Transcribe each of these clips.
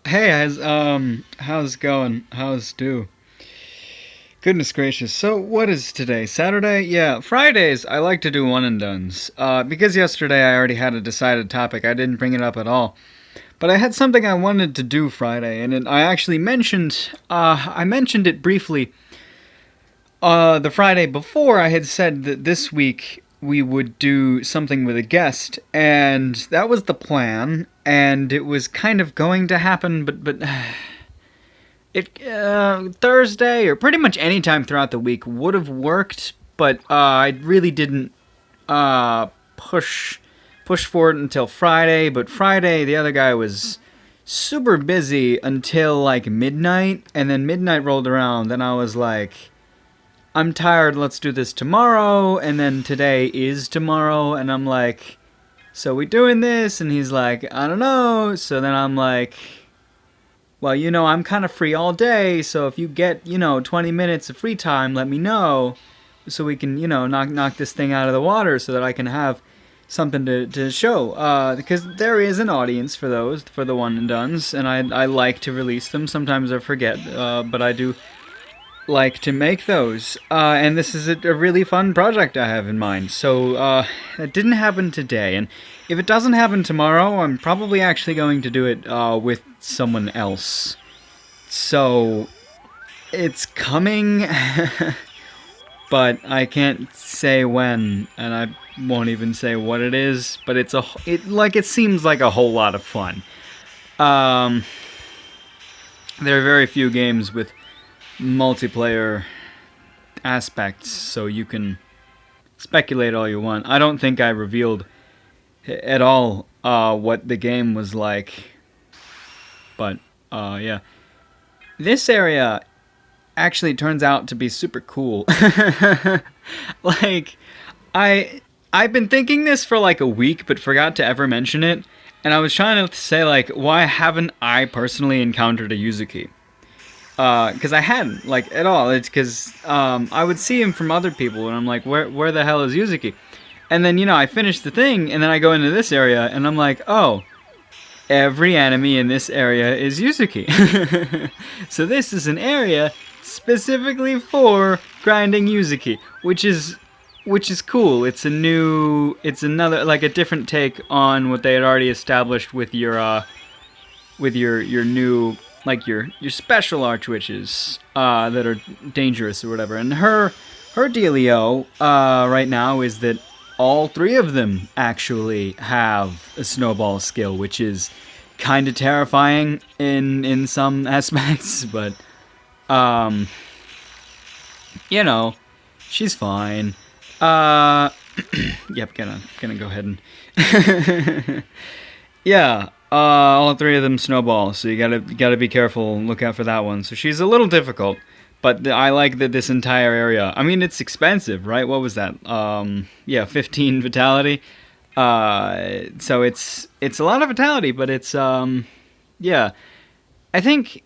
Hey, how's it going? How's do? Goodness gracious. So, what is today? Saturday? Yeah, Fridays I like to do one and dones. Because yesterday I already had a decided topic, I didn't bring it up at all. But I had something I wanted to do Friday, and I actually I mentioned it briefly. The Friday before, I had said that this week we would do something with a guest, and that was the plan, and it was kind of going to happen, but it Thursday or pretty much any time throughout the week would have worked, but I really didn't uh, push push for it until Friday. But Friday, the other guy was super busy until like midnight, and then midnight rolled around, and I was like, I'm tired. Let's do this tomorrow. And then today is tomorrow, and I'm like, so we doing this? And he's like, I don't know. So then I'm like, well, I'm kind of free all day, so if you get, 20 minutes of free time, let me know so we can, knock this thing out of the water so that I can have something to show. Because there is an audience for those, for the one and dones, and I like to release them. Sometimes I forget, but I do like to make those. And this is a really fun project I have in mind. So it didn't happen today, and if it doesn't happen tomorrow, I'm probably actually going to do it with someone else. So it's coming, but I can't say when, and I won't even say what it is. But it seems like a whole lot of fun. Um, there are very few games with multiplayer aspects, so you can speculate all you want. I don't think I revealed at all what the game was like, but yeah, this area actually turns out to be super cool. like, I I've been thinking this for like a week, but forgot to ever mention it. And I was trying to say like, why haven't I personally encountered a Yuzuki? Because I hadn't, like, at all. It's because I would see him from other people, and I'm like, where the hell is Yuzuki? And then, I finish the thing, and then I go into this area, and I'm like, oh, every enemy in this area is Yuzuki. So this is an area specifically for grinding Yuzuki, which is cool. It's another, like, a different take on what they had already established with your new, like, your special archwitches that are dangerous or whatever. And her dealio right now is that all three of them actually have a snowball skill, which is kind of terrifying in some aspects, but um you know she's fine. uh yep, gonna go ahead and yeah, all three of them snowball, so you gotta be careful and look out for that one. So she's a little difficult, but I like that this entire area. I mean, it's expensive, right? What was that? Yeah, 15 vitality. So it's a lot of vitality, but it's yeah. I think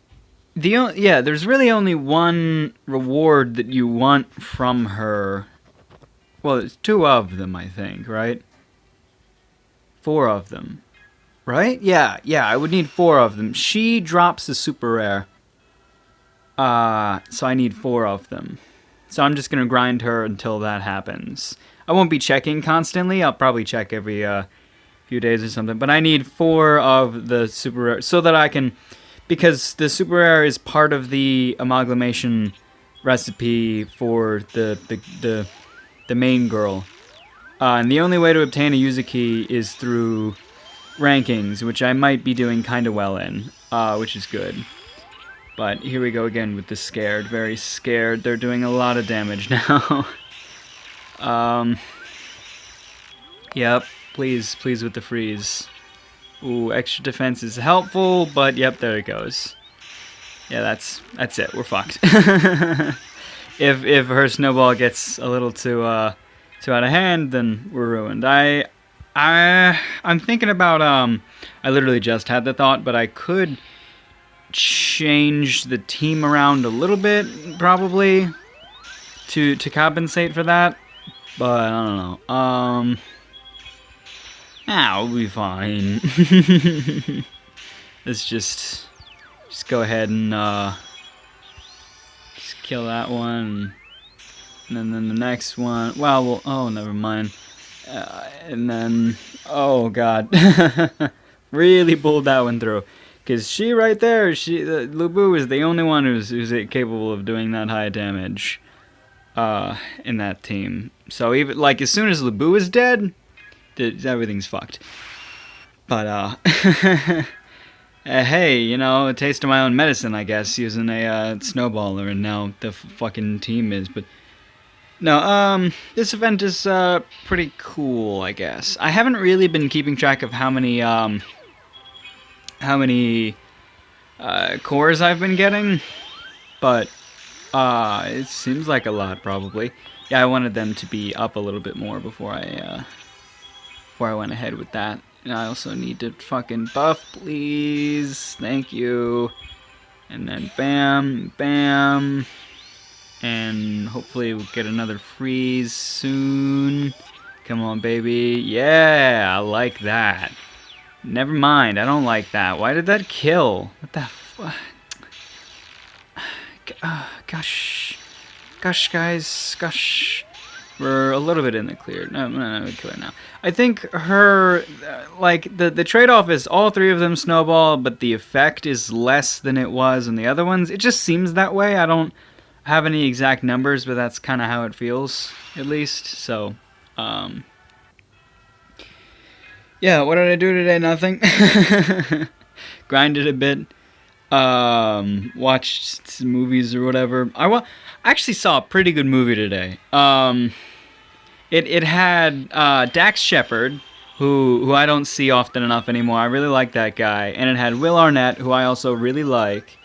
there's really only one reward that you want from her. Well, it's two of them, I think, right? Four of them. Right? Yeah, I would need four of them. She drops a super rare. So I need four of them. So I'm just gonna grind her until that happens. I won't be checking constantly. I'll probably check every few days or something. But I need four of the super rare so that I can, because the super rare is part of the amalgamation recipe for the main girl. And the only way to obtain a Yuzuki is through rankings, which I might be doing kind of well in, which is good. But here we go again with the scared, very scared. They're doing a lot of damage now. um, yep, please with the freeze. Ooh, extra defense is helpful, but yep, there it goes. Yeah, that's it. We're fucked. If her snowball gets a little too out of hand, then we're ruined. I'm thinking about I literally just had the thought, but I could change the team around a little bit, probably, to compensate for that. But I don't know. We'll be fine. It's just just go ahead and just kill that one, and then the next one. Well, oh, never mind. And then, oh god, really pulled that one through, because she right there, Lubu is the only one who's capable of doing that high damage, in that team. So even like as soon as Lubu is dead, everything's fucked. But hey, you know, a taste of my own medicine, I guess, using a snowballer, and now the fucking team is. But no, this event is pretty cool, I guess. I haven't really been keeping track of how many cores I've been getting, but it seems like a lot, probably. Yeah, I wanted them to be up a little bit more before I went ahead with that. And I also need to fucking buff, please. Thank you. And then bam, bam. And hopefully we'll get another freeze soon. Come on, baby. Yeah, I like that. Never mind, I don't like that. Why did that kill? What the fuck? Gosh. Gosh, guys. Gosh. We're a little bit in the clear. No, we kill her now. I think her, like, the trade-off is all three of them snowball, but the effect is less than it was in the other ones. It just seems that way. I don't have any exact numbers, but that's kind of how it feels, at least. So, yeah, what did I do today? Nothing. Grinded a bit. Watched some movies or whatever. I actually saw a pretty good movie today. It had Dax Shepard, who I don't see often enough anymore. I really like that guy. And it had Will Arnett, who I also really like.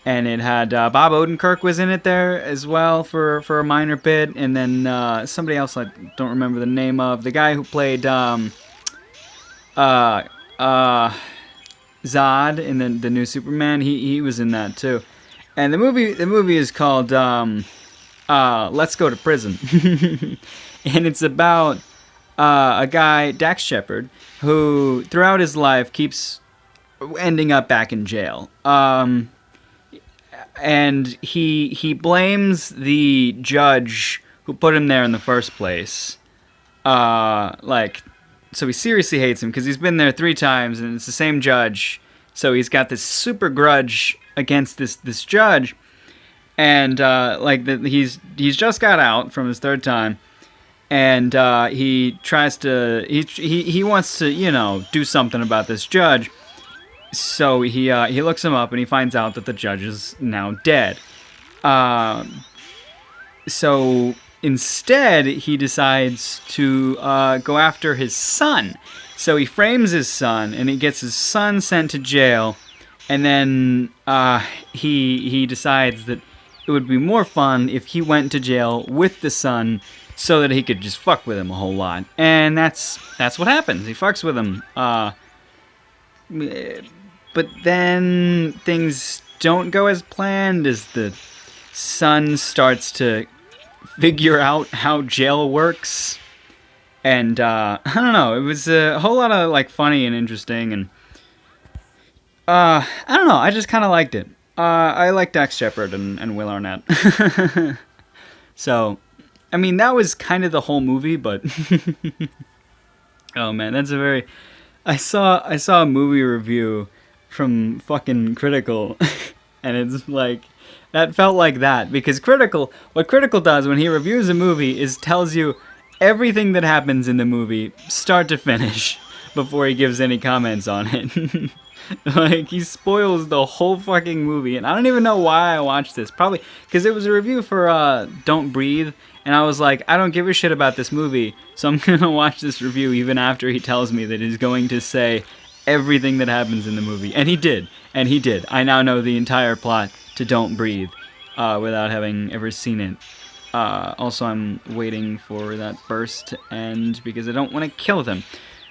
And it had Bob Odenkirk was in it there as well for a minor bit. And then somebody else I don't remember the name of. The guy who played Zod in the new Superman, he was in that too. And the movie is called Let's Go to Prison. And it's about a guy, Dax Shepard, who throughout his life keeps ending up back in jail. And he blames the judge who put him there in the first place. So he seriously hates him because he's been there 3 times and it's the same judge. So he's got this super grudge against this judge, and he's just got out from his 3rd time, and he tries to he wants to, you know, do something about this judge. So he looks him up and he finds out that the judge is now dead. So instead, he decides to go after his son. So he frames his son, and he gets his son sent to jail. And then he decides that it would be more fun if he went to jail with the son, so that he could just fuck with him a whole lot. And that's what happens. He fucks with him. But then things don't go as planned as the son starts to figure out how jail works, and I don't know, it was a whole lot of like funny and interesting, and I don't know, I just kind of liked it. I like Dax Shepard and Will Arnett. So, I mean, that was kind of the whole movie, but oh man, that's a very, I saw a movie review from fucking Critical, and it's like, that felt like that, because what Critical does when he reviews a movie is tells you everything that happens in the movie, start to finish, before he gives any comments on it. Like, he spoils the whole fucking movie, and I don't even know why I watched this. Probably because it was a review for Don't Breathe, and I was like, I don't give a shit about this movie, so I'm gonna watch this review even after he tells me that he's going to say everything that happens in the movie. And he did. I now know the entire plot to Don't Breathe, without having ever seen it. Also, I'm waiting for that burst to end because I don't want to kill them.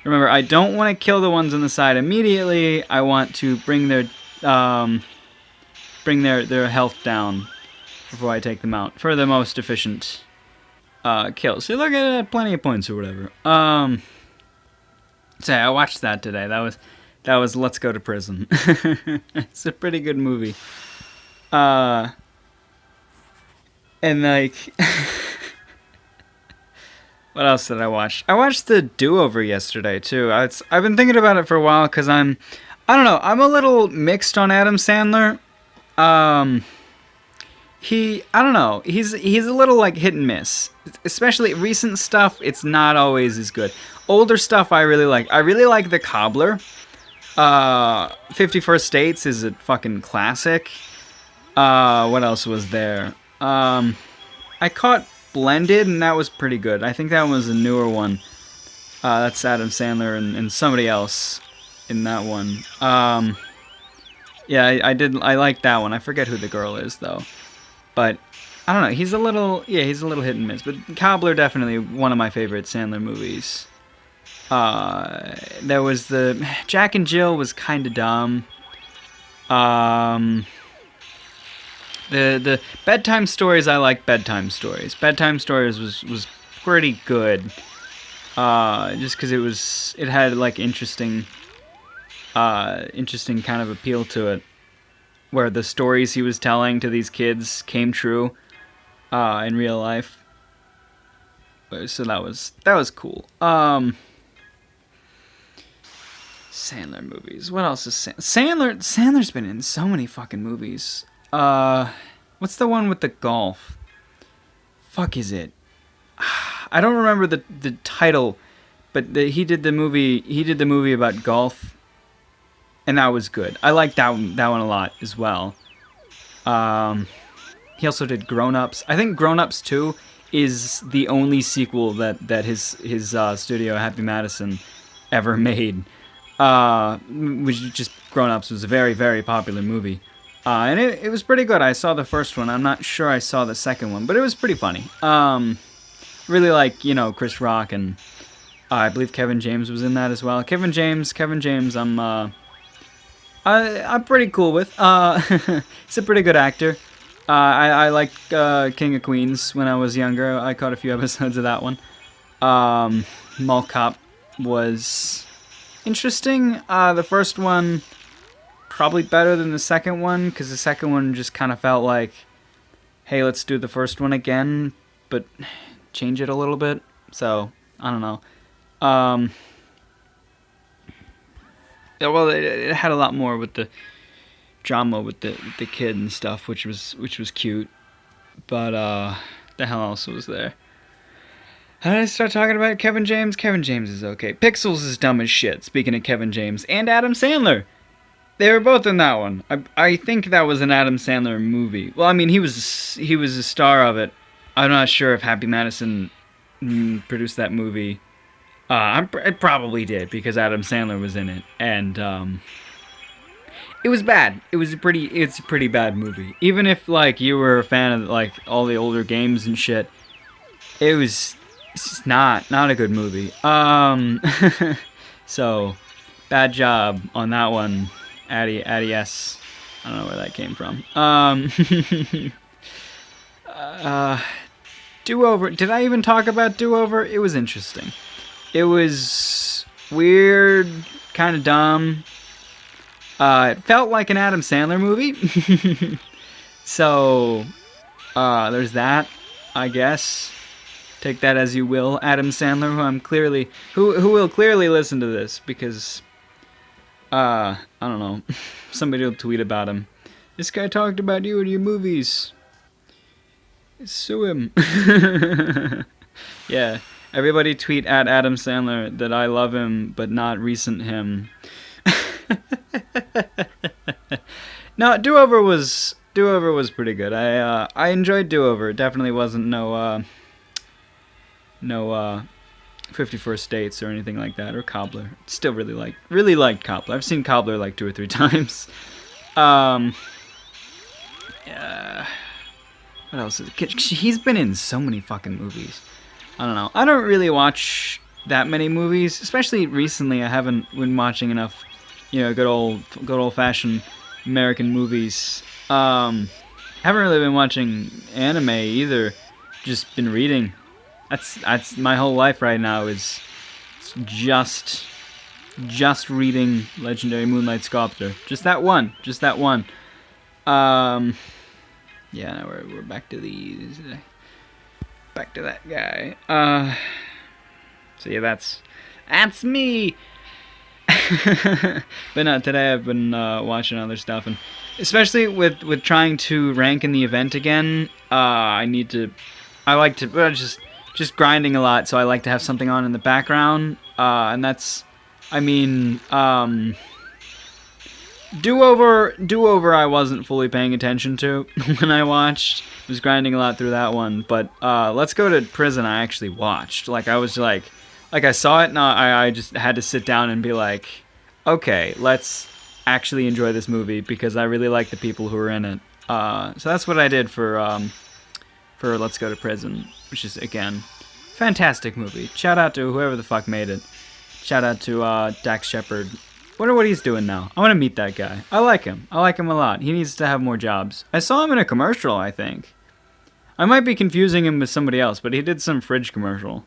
Remember, I don't want to kill the ones on the side immediately. I want to bring their health down before I take them out for the most efficient kill. So look at that, plenty of points or whatever. So I watched that today. That That was Let's Go to Prison. It's a pretty good movie. And like, what else did I watch? I watched The Do-Over yesterday too. I've been thinking about it for a while because I don't know, I'm a little mixed on Adam Sandler. I don't know, he's a little like hit and miss. Especially recent stuff, it's not always as good. Older stuff I really like. I really like The Cobbler. 51st Dates is a fucking classic. What else was there? I caught Blended, and that was pretty good. I think that was a newer one. That's Adam Sandler and somebody else in that one. Yeah, I like that one. I forget who the girl is, though. But, I don't know, he's a little hit and miss. But Cobbler, definitely one of my favorite Sandler movies. There was the Jack and Jill was kind of dumb. The Bedtime Stories, I like Bedtime Stories. Bedtime Stories was pretty good. Just because it had like interesting kind of appeal to it, where the stories he was telling to these kids came true, in real life. So that was cool. Sandler movies. What else is Sandler's been in so many fucking movies. What's the one with the golf? Fuck is it? I don't remember the title, but he did the movie about golf, and that was good. I liked that one a lot as well. He also did Grown Ups. I think Grown Ups 2 is the only sequel that his studio Happy Madison ever made. Which just Grown Ups was a very, very popular movie. And it was pretty good. I saw the first one. I'm not sure I saw the second one, but it was pretty funny. Really like, Chris Rock, and I believe Kevin James was in that as well. Kevin James, I'm pretty cool with. He's a pretty good actor. I liked King of Queens when I was younger. I caught a few episodes of that one. Mall Cop was interesting. The first one probably better than the second one, because the second one just kind of felt like, hey, let's do the first one again, but change it a little bit. So I don't know. Yeah, well, it had a lot more with the drama with the kid and stuff, which was cute. But the hell else was there? How did I start talking about Kevin James? Kevin James is okay. Pixels is dumb as shit, speaking of Kevin James. And Adam Sandler. They were both in that one. I think that was an Adam Sandler movie. Well, I mean, he was a star of it. I'm not sure if Happy Madison produced that movie. It probably did, because Adam Sandler was in it. And it was bad. It's a pretty bad movie. Even if, like, you were a fan of, like, all the older games and shit, it's just not a good movie. So, bad job on that one, Addy S. I don't know where that came from. Do-Over. Did I even talk about Do-Over? It was interesting. It was weird, kind of dumb. It felt like an Adam Sandler movie. So, there's that, I guess. Take that as you will, Adam Sandler, who will clearly listen to this, because, I don't know, somebody will tweet about him. This guy talked about you in your movies. Sue him. Yeah, everybody tweet at Adam Sandler that I love him, but not recent him. No, Do-Over was pretty good. I enjoyed Do-Over. It definitely wasn't no 51st Dates or anything like that, or Cobbler. Still really liked Cobbler. I've seen Cobbler like 2 or 3 times. Yeah. What else? He's been in so many fucking movies. I don't know. I don't really watch that many movies, especially recently. I haven't been watching enough, good old fashioned American movies. Haven't really been watching anime either. Just been reading. That's my whole life right now is just just reading Legendary Moonlight Sculptor. Just that one. Yeah, now we're back to these. Back to that guy. So yeah, that's me. But no, today I've been watching other stuff, and especially with trying to rank in the event again, I like to just grinding a lot, so I like to have something on in the background, and that's, I mean, Do-Over I wasn't fully paying attention to when I watched. I was grinding a lot through that one, but Let's Go to Prison I actually watched. Like, I was like I saw it, and I just had to sit down and be like, okay, let's actually enjoy this movie, because I really like the people who are in it. So that's what I did for Let's Go to Prison, which is, again, fantastic movie. Shout out to whoever the fuck made it. Shout out to Dax Shepard. Wonder what he's doing now. I want to meet that guy. I like him. I like him a lot. He needs to have more jobs. I saw him in a commercial, I think. I might be confusing him with somebody else, but he did some fridge commercial.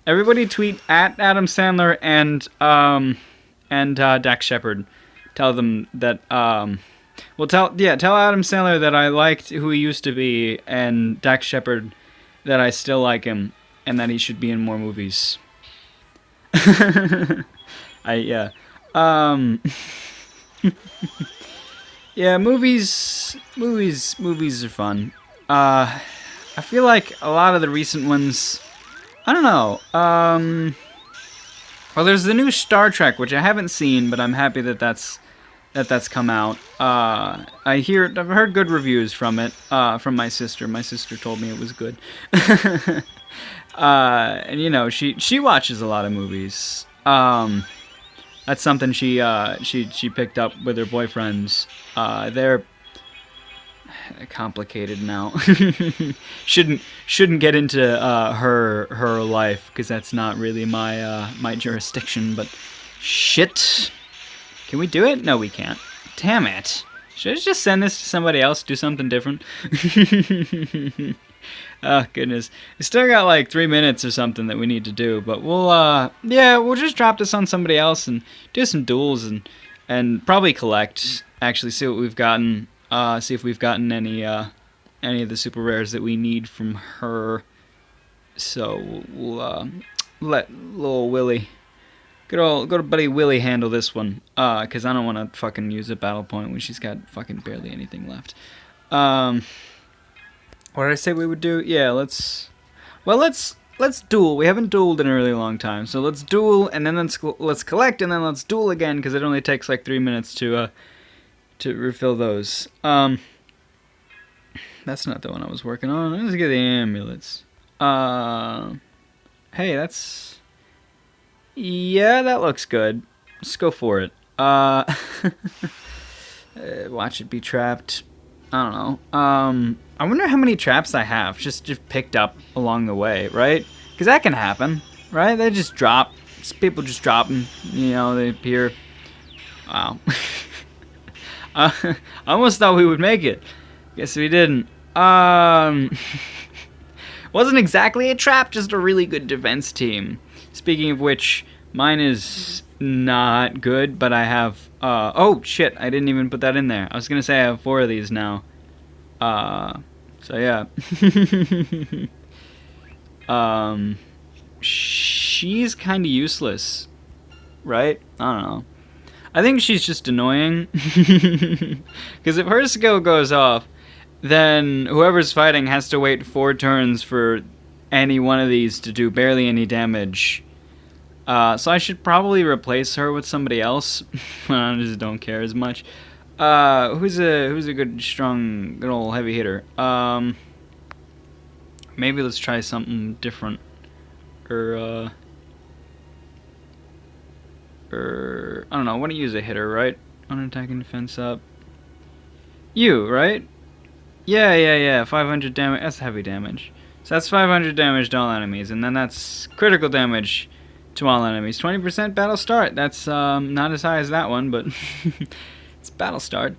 Everybody tweet at Adam Sandler and Dax Shepard. Tell them that, tell Adam Sandler that I liked who he used to be, and Dax Shepard that I still like him, and that he should be in more movies. Yeah, movies are fun. I feel like a lot of the recent ones, I don't know. Well, there's the new Star Trek, which I haven't seen, but I'm happy that's come out. I've heard good reviews from it, from my sister. My sister told me it was good. And you know, she watches a lot of movies. That's something she picked up with her boyfriends. They're complicated now. shouldn't get into her life, because that's not really my jurisdiction. But shit, can we do it? No, we can't. Damn it! Should I just send this to somebody else? Do something different? Oh, goodness. We still got like 3 minutes or something that we need to do, but we'll just drop this on somebody else and do some duels and probably collect, actually see what we've gotten, see if we've gotten any of the super rares that we need from her. So we'll let little Willie, good old buddy Willie, handle this one, because I don't want to fucking use a battle point when she's got fucking barely anything left. What did I say we would do? Yeah, let's duel. We haven't dueled in a really long time, so let's duel, and then let's collect, and then let's duel again, because it only takes like 3 minutes to refill those. That's not the one I was working on. Let's get the amulets. Hey, yeah, that looks good. Let's go for it. Watch it be trapped. I don't know. I wonder how many traps I have just picked up along the way, right? Because that can happen, right? They just drop. People just drop them. You know, they appear. Wow. I almost thought we would make it. Guess we didn't. Wasn't exactly a trap, just a really good defense team. Speaking of which, mine is not good, but I have... oh, shit, I didn't even put that in there. I was going to say I have 4 of these now. So yeah. She's kind of useless, right? I don't know. I think she's just annoying. Because if her skill goes off, then whoever's fighting has to wait 4 turns for any one of these to do barely any damage. So I should probably replace her with somebody else. I just don't care as much. Who's a good, strong, good old heavy hitter? Maybe let's try something different. I don't know. I want to use a hitter, right? On attacking defense up. You, right? Yeah. 500 damage. That's heavy damage. So that's 500 damage to all enemies, and then that's critical damage to all enemies. 20% battle start. That's not as high as that one, but it's battle start.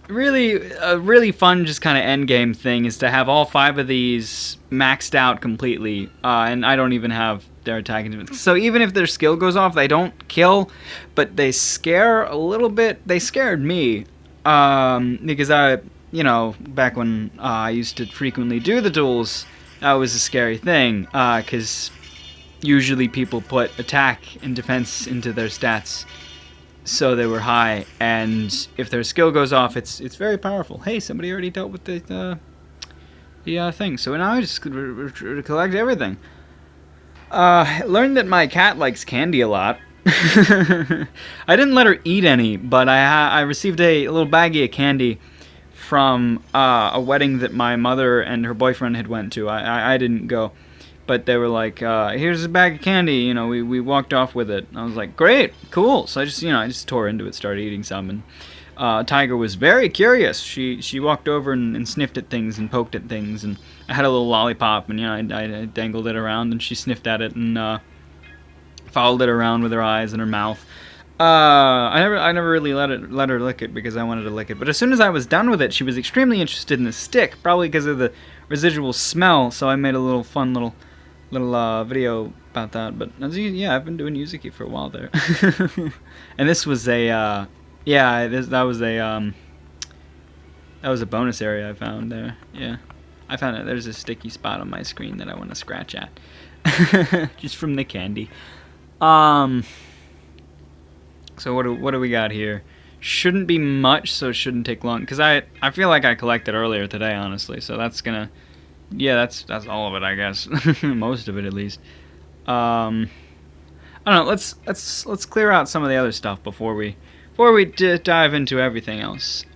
Really, a really fun, just kind of end game thing is to have all 5 of these maxed out completely, and I don't even have their attack and defense. So even if their skill goes off, they don't kill, but they scare a little bit. They scared me, because back when I used to frequently do the duels, that was a scary thing, because usually people put attack and defense into their stats so they were high, and if their skill goes off, it's very powerful. Hey, somebody already dealt with the thing, so now I just collect everything. Learned that my cat likes candy a lot. I didn't let her eat any, but I received a little baggie of candy from a wedding that my mother and her boyfriend had went to. I didn't go. But they were like, here's a bag of candy, we walked off with it. I was like, great, cool. So I just tore into it, started eating some, and Tiger was very curious. She walked over and sniffed at things and poked at things, and I had a little lollipop, and I dangled it around, and she sniffed at it and followed it around with her eyes and her mouth. I never really let her lick it because I wanted to lick it. But as soon as I was done with it, she was extremely interested in the stick, probably because of the residual smell. So I made a little fun little video about that. But yeah, I've been doing Yuzuki for a while there. And this was that was a bonus area I found there. Yeah, I found it. There's a sticky spot on my screen that I want to scratch at, just from the candy. So what do we got here? Shouldn't be much, so it shouldn't take long. Because I feel like I collected earlier today, honestly. So that's gonna... Yeah, that's all of it, I guess. Most of it, at least. I don't know. Let's clear out some of the other stuff before we dive into everything else.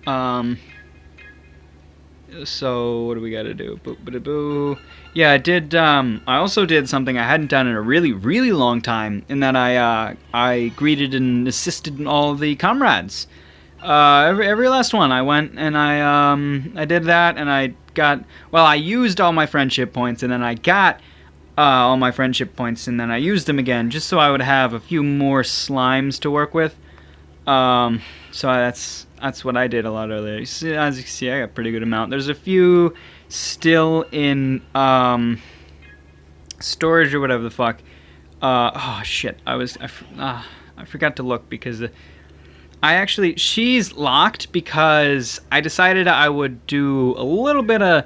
So what do we got to do? Boo. Yeah, I did. I also did something I hadn't done in a really, really long time, in that I greeted and assisted all the comrades. Every last one. I went and I did that, and I used all my friendship points, and then I got all my friendship points, and then I used them again, just so I would have a few more slimes to work with. So that's what I did a lot earlier. As you can see, I got a pretty good amount. There's a few still in storage or whatever the fuck. Oh shit! I forgot to look because she's locked because I decided I would do a little bit of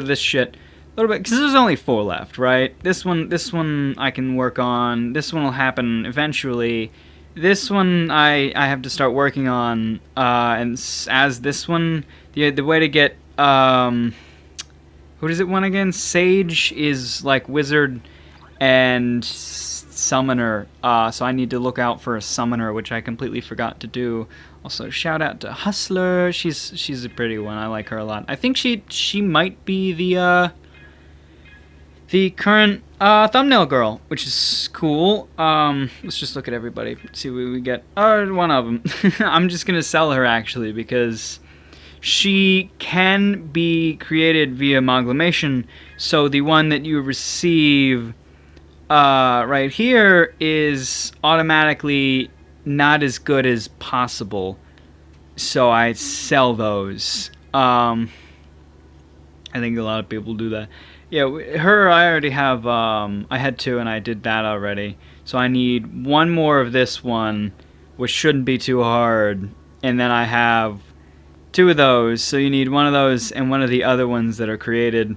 this shit. A little bit, because there's only 4 left, right? This one I can work on. This one will happen eventually. This one I have to start working on, and as this one, the way to get, who does it want again? Sage is like wizard and summoner, so I need to look out for a summoner, which I completely forgot to do. Also, shout out to Hustler. She's a pretty one. I like her a lot. I think she might be the current thumbnail girl, which is cool. Let's just look at everybody, see what we get. One of them. I'm just gonna sell her, actually, because she can be created via amalgamation, so the one that you receive right here is automatically not as good as possible, so I sell those. I think a lot of people do that. Yeah, her I already have, I had 2 and I did that already. So I need 1 more of this one, which shouldn't be too hard. And then I have 2 of those, so you need 1 of those and 1 of the other ones that are created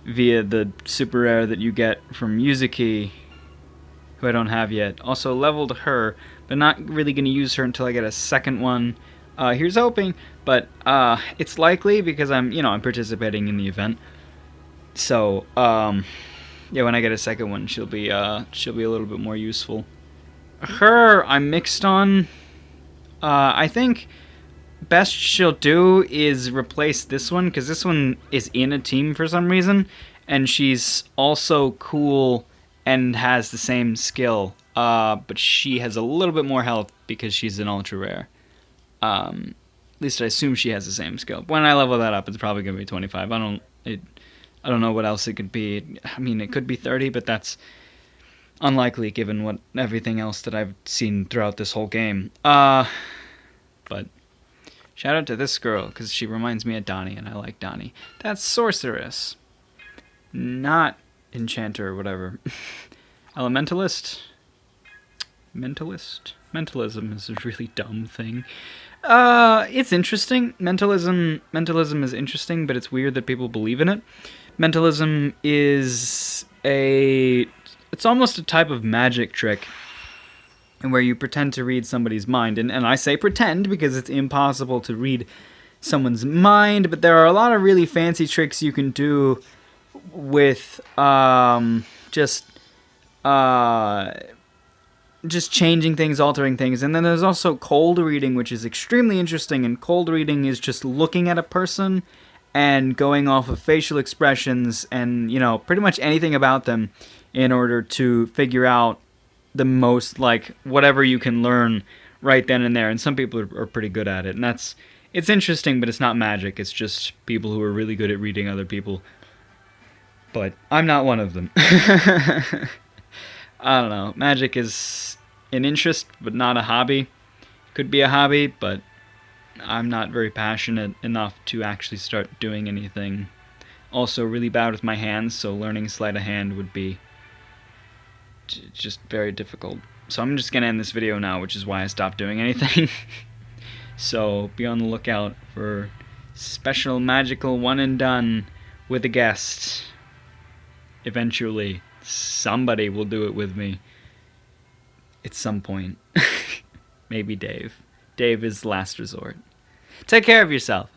via the super rare that you get from Yuzuki, who I don't have yet. Also leveled her, but not really going to use her until I get a second one. Here's hoping, but it's likely because I'm participating in the event. So, yeah, when I get a second one, she'll be a little bit more useful. Her, I'm mixed on. I think best she'll do is replace this one, because this one is in a team for some reason, and she's also cool and has the same skill, but she has a little bit more health because she's an ultra rare. At least I assume she has the same skill. When I level that up, it's probably going to be 25. I don't know what else it could be. I mean, it could be 30, but that's unlikely given everything else that I've seen throughout this whole game. But shout out to this girl, because she reminds me of Donnie, and I like Donnie. That's Sorceress. not enchanter or whatever. Elementalist? Mentalist? Mentalism is a really dumb thing. It's interesting. Mentalism is interesting, but it's weird that people believe in it. Mentalism is it's almost a type of magic trick where you pretend to read somebody's mind. And I say pretend because it's impossible to read someone's mind, but there are a lot of really fancy tricks you can do with just changing things, altering things. And then there's also cold reading, which is extremely interesting. And cold reading is just looking at a person and going off of facial expressions and, you know, pretty much anything about them in order to figure out the most, like, whatever you can learn right then and there. And some people are pretty good at it. And it's interesting, but it's not magic. It's just people who are really good at reading other people. But I'm not one of them. I don't know. Magic is an interest, but not a hobby. Could be a hobby, but I'm not very passionate enough to actually start doing anything. Also, really bad with my hands, so learning sleight of hand would be just very difficult. So I'm just going to end this video now, which is why I stopped doing anything. So be on the lookout for special magical one and done with a guest. Eventually, somebody will do it with me. At some point. Maybe Dave. Dave is last resort. Take care of yourself.